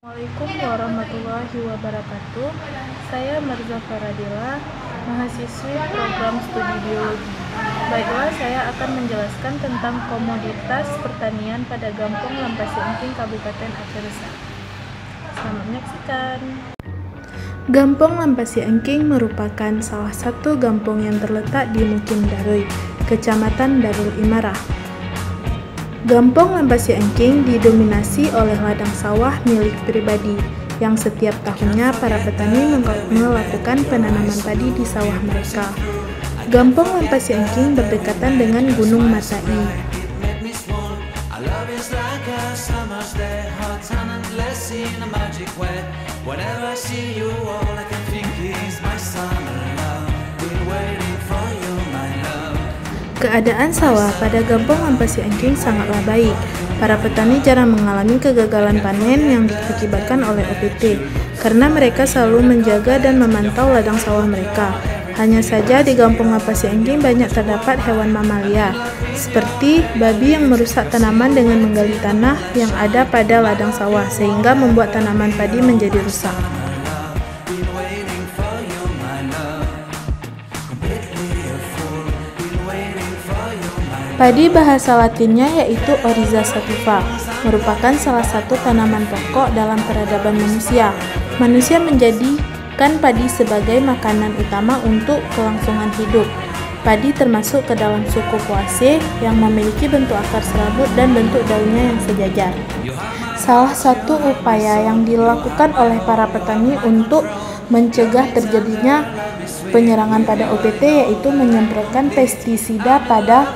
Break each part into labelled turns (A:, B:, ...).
A: Assalamualaikum warahmatullahi wabarakatuh. Saya Marza Faradila, mahasiswi program studi biologi. Baiklah, saya akan menjelaskan tentang komoditas pertanian pada Gampong Lampasi Engking, Kabupaten Aceh Besar. Selamat menyaksikan. Gampong Lampasi Engking merupakan salah satu gampong yang terletak di Mukim Darui, Kecamatan Darul Imarah. Gampong Lampasi Engking didominasi oleh ladang sawah milik pribadi, yang setiap tahunnya para petani melakukan penanaman padi di sawah mereka. Gampong Lampasi Engking berdekatan dengan Gunung Matai. Keadaan sawah pada Gampong Lampasi Engking sangatlah baik. Para petani jarang mengalami kegagalan panen yang diakibatkan oleh OPT, karena mereka selalu menjaga dan memantau ladang sawah mereka. Hanya saja di Gampong Lampasi Engking banyak terdapat hewan mamalia, seperti babi yang merusak tanaman dengan menggali tanah yang ada pada ladang sawah, sehingga membuat tanaman padi menjadi rusak. Padi bahasa Latinnya yaitu Oryza sativa, merupakan salah satu tanaman pokok dalam peradaban manusia. Manusia menjadikan padi sebagai makanan utama untuk kelangsungan hidup. Padi termasuk ke dalam suku Poaceae yang memiliki bentuk akar serabut dan bentuk daunnya yang sejajar. Salah satu upaya yang dilakukan oleh para petani untuk mencegah terjadinya penyerangan pada OPT yaitu menyemprotkan pestisida pada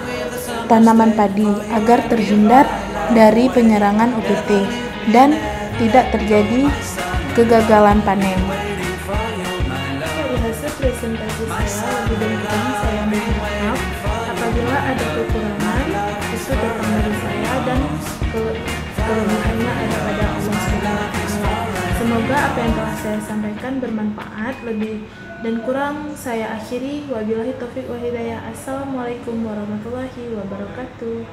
A: tanaman padi agar terhindar dari penyerangan OPT dan tidak terjadi kegagalan panen. Dari hasil presentasi saya, lebih dan kurang saya mohon maaf apabila ada kekurangan, itu datang dari saya dan kelebihannya ada pada Allah SWT. Semoga apa yang telah saya sampaikan bermanfaat. Lebih dan kurang saya akhiri. Wabillahi taufiq wa hidayah. Assalamualaikum warahmatullahi wabarakatuh.